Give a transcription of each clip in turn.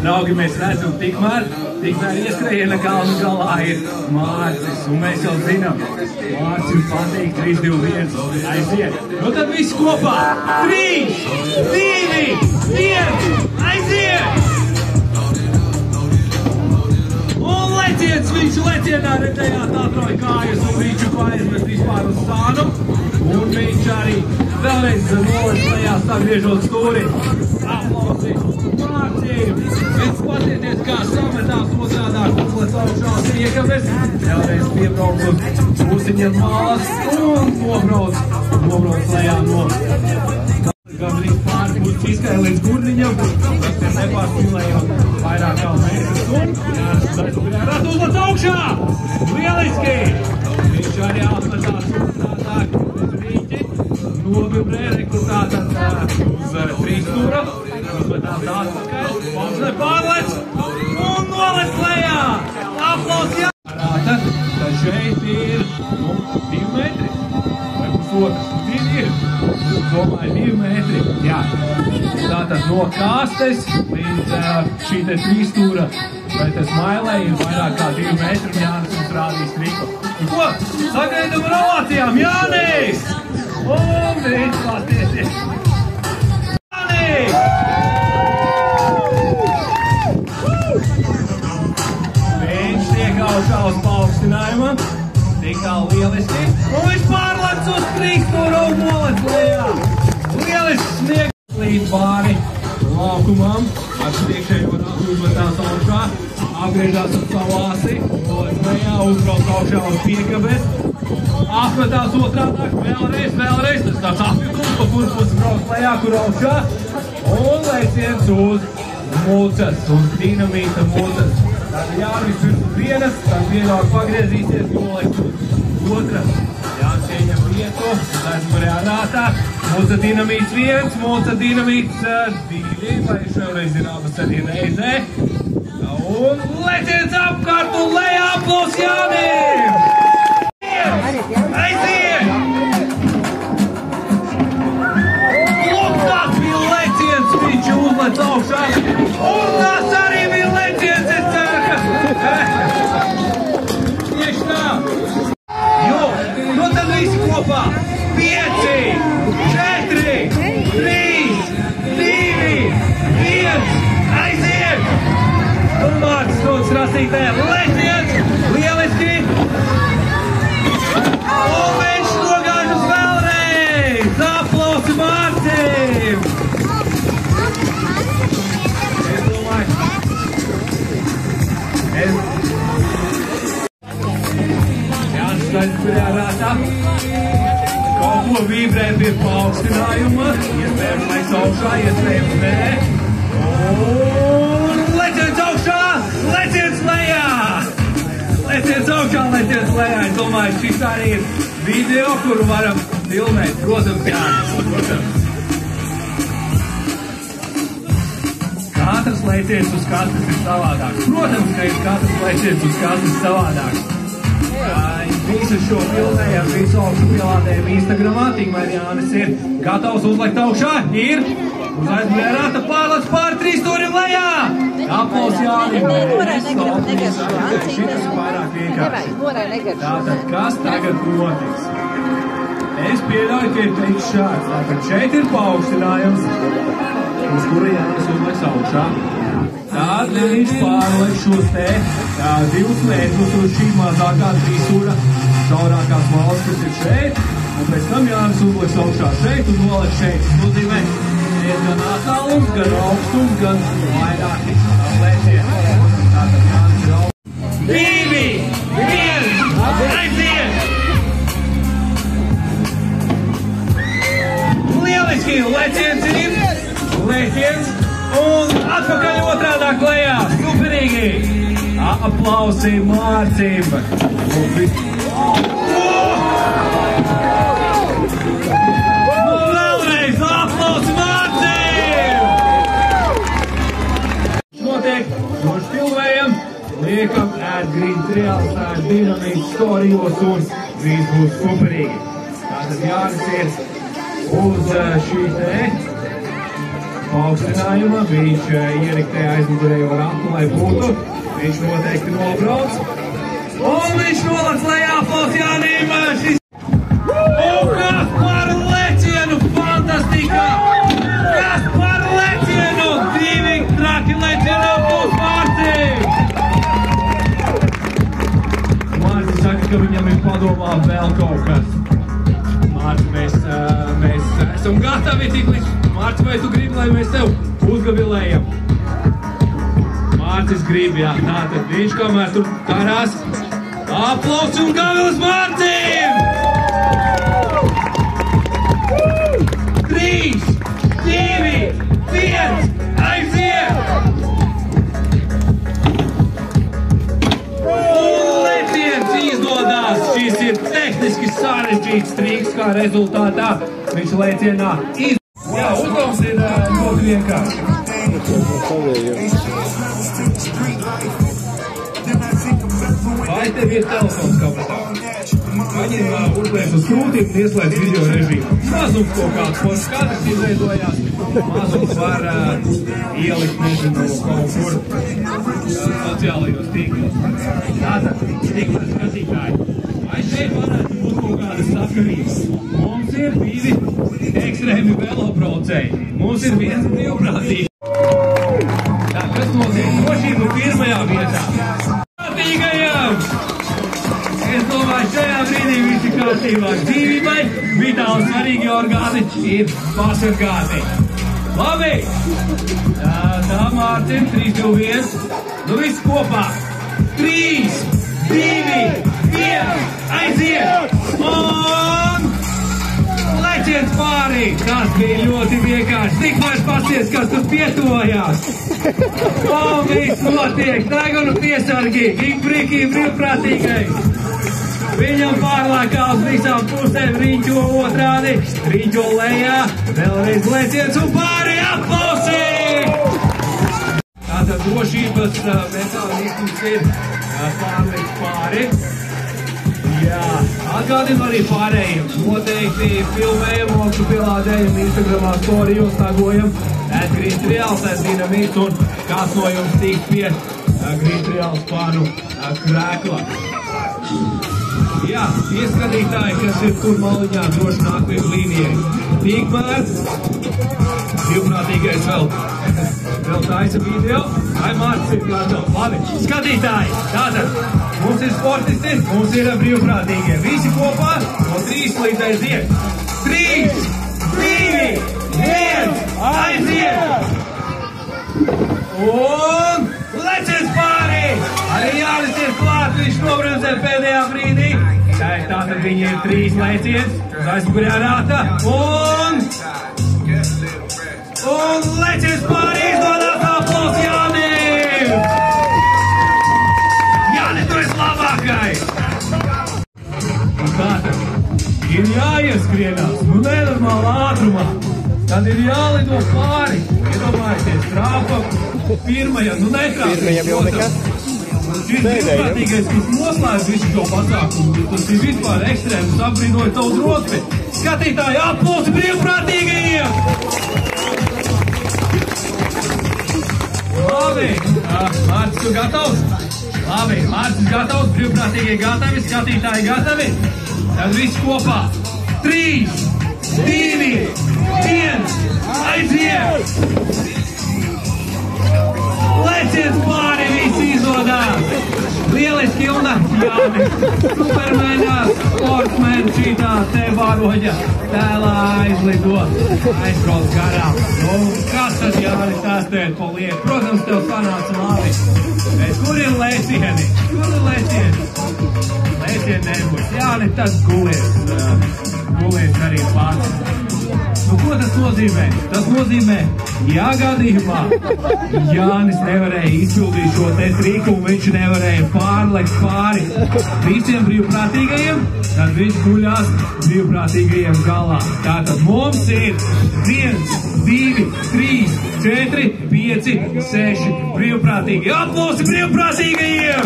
Draugi, mēs redzam, tikmēr ieskrējiena kalnu galā ir Mārcis, un mēs jau zinām, Mārcis patīk 3, 2, 1, aiziet. Nu tad visi kopā, 3, 2, 1, aiziet! Un leciens, viņš lecienā redzējāt atroja kājas, un viņš paizmet vispār uz stānu, un viņš arī vēlreiz nolec lejā sagriežot stūri. Aplausi Mārcim! Viņš patieties, kā sametās otrādāk uzlec augšās iekabes, vēlreiz piebrauc uz pusiņa malas un nobrauc lejā no gandrīz pārpūs izskai līdz gurniņam, tas ir nepārspīlējot vairāk kā mēnesis un jāsaka, uzlec augšā! Lieliski! Viņš arī atmetās otrādāk uz rīķi, novibrē rekrutātad uz 3 stūra, uzmetās atpakaļ, pauzē pārlec un nolec lejā! Aplaus jārāta, ka šeit ir 2 metri vai pusotras. Ir, domāju, 2 metri. Jā. Tātad no kastes līdz šī te 3 stūra vai tas mailē ir vairāk kā 2 metri un Jānis mums rādīs triku. Ko? Sagaidam ar ovācijām! Jānis! Un viņš pastieties! Jānis! Viņš tiek augšā uz paaugstinājuma. Tikā lieliski. Un viņš pārlec uz 3 stūra un nolec lejā. Lieliski sniegs līdz pāri laukumam. Ar priekšējo ratu uzmetās augšā. Apgriežās uz savu asi. Nolec lejā, uzbrauc augšā uz piekabes. Apmetās otrādāk. Vēlreiz. Tas tāds apjukums, pa kuru pusi brauc lejā, kur augšā. Un leciens uz mucas, uz dinamīta mucas. Tātad Jānis virs vienas, tad vienāk pagriezīsies, nolaiks uz otras. Jānis ieņem vietu, esmu rādātā. Mūca dinamīts 1, mūca dinamīts 2, vai šoreiz ir abas arī reizē. Un leciens apkārt un lejā aplaus Jānim! Aiziet! Lūk, tas bija leciens, viņš uzlec augšā. Un tas arī bija leciens, es ceru, tieši tā! Jo, nu tad visi kopā! 5, 4, 3, 2, 1, aiziet! Un Mārcis Rodas rasītē, leciens! Lieliski! Un viņš nogāžas vēlreiz! Aplausi Mārcim! Es domāju, Jānis skaidrs pirmajā rātā. Kaut ko vibrē pie paaugstinājuma. Iespējams, mēs augšā, iespējams, nē. Un leciens augšā, leciens lejā! Leciens augšā, leciens lejā. Es domāju, šis arī ir video, kuru varam filmēt. Protams, Jānis, protams. Katrs leciens uz kastes ir savādāks. Protams, ka ir katrs leciens uz kastes savādāks. Visu šo filmējam, visu augšu pielādējam Instagramā, tikmēr Jānis ir gatavs uzlekt augšā. Ir uz aizmērāta pārlec pāri 3 stūrim lejā. Aplaus Jānim. Šitas ir pārāk vienkārši. Tātad, kas tagad notiks? Es pieļauju, ka ir teiks šāds. Tātad šeit ir paaugstinājums, uz kura Jānis uzleks augšā. Tad viņš pārlek šos te 2 metrus uz šī mazākā 3 stūra šaurākās malas, kas ir šeit. Un pēc tam Jānis uzleks augšā šeit un nolek šeit. Tas nozīmē gan attālums, gan augstums, gan vairāki lecieni. Tātad Jānis ir augstums. 2, 1, aiziet! Lieliski! Leciens ir! Leciens! Un atpakaļ otrādāk lejā. Superīgi! Aplausi Mārcim! Nu vēlreiz aplausi Mārcim! Notiek, droši filmējam, liekam ēdgrīdas reāls dinamītas storijos un viss būs superīgi. Tātad Jānis ir uz šī te paaugstinājuma. Viņš ieriktē aizmugurējo ratu, lai būtu. Viņš noteikti nobrauc. Un viņš nolec lejā aplausi Jānim. Un kas par lecienu! Fantastika! Kas par lecienu! Divi traki lecienu būs Mārcis! Mārcis saka, ka viņam ir padomā vēl kaut kas. Mārcis, mēs esam gatavi tik līdz. Mārcis, vai tu gribi, lai mēs tev uzgavilējam? Mārcis grib, jā. Tātad viņš kamēr tur karās. Aplausi un gavilis Mārcim! 3, 2, 1, aiziet! Un leciens izdodās. Šis ir tehniski sarežģīts triks, kā rezultātā viņš lecienā izdodās. Jā, uzdevums ir ļoti vienkārši. Vai tev ir telefons kabatā? Paņem uzliek uz krūtīm un ieslēdz video režīmu. Mazums kaut kāds foršs kadrs izveidojās. Mazums var ielikt, nezinu, kaut kur sociālajos tīklos. Tātad, tikmēr skatītāji, vai šeit varētu būt kaut kādas sakarības? Mums ir 2 ekstrēmi velobraucēji. Mums ir viens brīvprātīgs. Tā, kas nozīmē drošību pirmajā vietā? Brīvprātīgajam! Es domāju, šajā brīdī viss ir kārtībā. Dzīvībai vitāli svarīgi orgāni ir pasargāti. Labi! Tā Mārcim, 3, 2, 1. Nu viss kopā. 3, 2, 1. Aiziet! Un leciens pārī. Tas bija ļoti vienkārši. Tikmēr pasties, kas tur pietuvojās. Un viss notiek. Tagad piesargi. Brīkī brīvprātīgai. Viņam pārlēkā uz visām pusēm, riņķo otrādi, riņķo lejā, vēlreiz leciens un pāri aplausi! Tātad drošības mehānisms ir pārlikt pāri. Jā, atgādinu arī pārējiem. Noteikti filmējam, augstu pielādējam, Instagramā storijos tagojam @greentrials, @dinamīts un kāds no jums tiks pie Greentrials fanu krēkla. Jā, ieskatītāji, kas ir tur maliņā, droši nāk līdz līnijai. Tikmēr brīvprātīgais vēl taisa video. Ai, Mārcis ir gatavs. Labi, skatītāji, tātad mums ir sportisti, mums ir brīvprātīgie. Visi kopā no 3 līdz aiziet. 3, 2, 1, aiziet! Un leciens pārī! Arī Jānis ir klāt, viņš nobremzē pēdējā brīdī. Tātad viņi ir 3 leciens, uz aizmugurējā rāta, un leciens pārī izdodās aplausi Jānim! Jāni, tu esi labākais! Tātad ir jāieskrienās, nu nenormālā ātrumā. Tad ir jālido pāri, iedomājieties, trāpa pirmajam, nu netrāpiem, protams. Šis brīvprātīgais, kas noslēdz visu šo pasākumu, tas ir vispār ekstrēms, apbrīnoja tavu drosmi. Skatītāji, aplausi brīvprātīgajiem! Labi, Mārcis, tu gatavs? Labi, Mārcis gatavs, brīvprātīgie gatavi, skatītāji gatavi. Tad viss kopā. 3, 2, 1, aiziet! Leciens pāri, visi izdodās! Lieliski, un Jāni, supermenā, sportsmen, šitā te varoģa tēlā aizlido, aizbrauc garām. Nu, kas tad Jāni stāstēt pa lietu? Protams, tev sanāca labi. Bet kur ir lecieni? Kur ir lecieni? Lecieni nebūs. Jāni, tas gulies arī pats. Nu, ko tas nozīmē? Tas nozīmē, ja gadījumā Jānis nevarēja izpildīt šo te triku un viņš nevarēja pārlekt pāri visiem brīvprātīgajiem, tad viņš guļās brīvprātīgajiem galā. Tātad mums ir 1, 2, 3, 4, 5, 6 brīvprātīgi. Aplausi brīvprātīgajiem!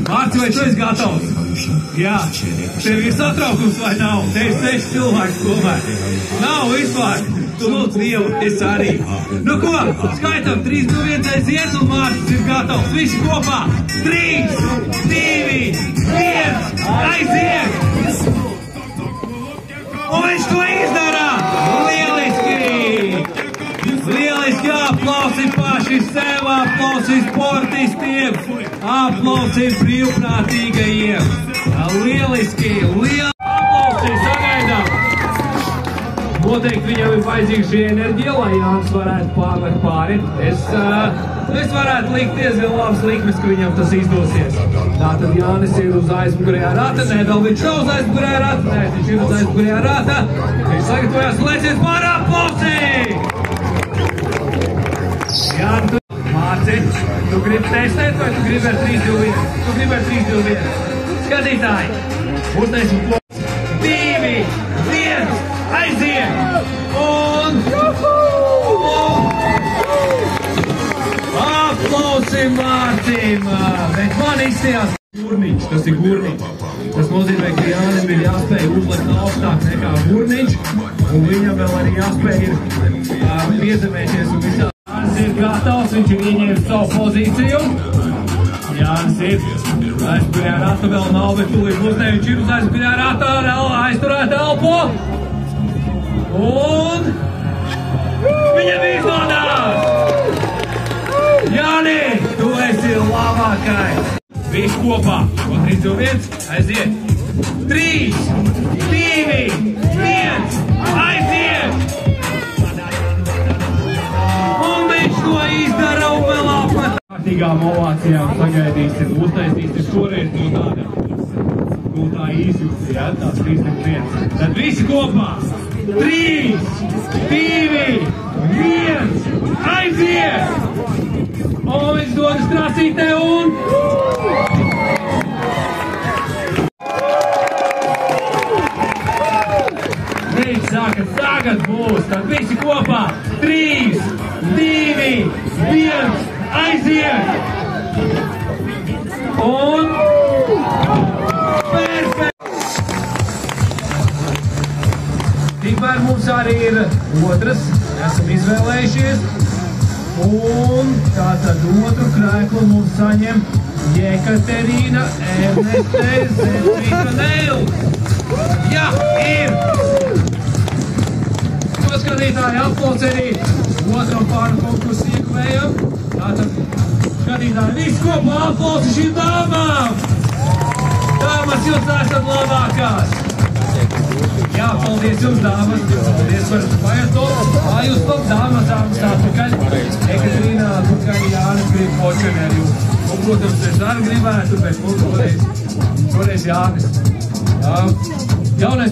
Mārcis, vai tu esi gatavs? Jā, tev ir satraukums vai nav? Te ir 6 cilvēki tomēr. Nav vispār. Tu lūdzu Dievu, es arī. Nu ko, skaitam 3, 2, 1, aiziet un Mārcis ir gatavs. Visi kopā. 3, 2, 1, aiziet! Un viņš to izdarā! Lieliski! Lieliski aplausi paši sev, aplausi sportistiem, aplausi brīvprātīgajiem. Lieliski! Aplausi sagaidām! Noteikti viņam ir vajadzīga šī enerģija, lai Jānis varētu pārlikt pāri. Es varētu likt diezgan labs likmes, ka viņam tas izdosies. Tātad Jānis ir uz aizmugurējā rata, nē, vēl viņš nav uz aizmugurējā rata, nē, viņš ir uz aizmugurējā rata. Viņš sagatavojās lēcies pāri, aplausi! Jāni, Mārci, tu gribi testēt vai tu gribi ar 3, 2, 1? Tu gribi ar 3, 2, 1. Skatītāji, uztaisim plots. 2, 1, aiziet! Un... Aplausim Mārcim! Bet man izstījās Gurniņš, tas ir Gurniņš. Tas nozīmē, ka Jānim ir jāspēj uzlikt augstāk nekā Gurniņš, un viņam vēl arī jāspēj ir piezemēties un visā. Jānis ir gatavs, viņš ir ieņēmis savu pozīciju. Jānis ir aizpirjā rata, vēl nav, bet tūlīt būs ne, viņš ir uz aizpirjā rata, aizturēt elpo. Un viņam izdodās! Jāni, tu esi labākais! Visi kopā, un 3, 2, 1, aiziet! 3, 2, 1, aiziet! Un viņš to izdara un vēl apmet. Kārtīgām ovācijām sagaidīsim, uztaisīsim šoreiz no tāda gultā izjūti, ja? Tās 3, 2, 1. Tad visi kopā! 3, 2, 1, aiziet! Un viņš dodas trasītē un... Viņš saka, tagad būs, tad visi kopā. 3, 2, 1, aiziet! Un... Perfekt! Tikmēr mums arī ir otras, esam izvēlējušies. Un tātad otru krēklu mums saņem Jekaterīna Erneste Zetrika-Neils. Jā, ir! To skatītāji aplauc arī otram pārnu konkursu iekavējam. Tātad skatītāji visi kopā aplauci šīm dāmām! Dāmas, jūs esat labākās! Jā, paldies jums, dāmas, paldies par pajato. Jūs top dāmas atpakaļ. Ekaterīna, atpakaļ, Jānis grib počeni ar jūs. Un, protams, es arī gribētu, bet mums toreiz Jānis. Jaunais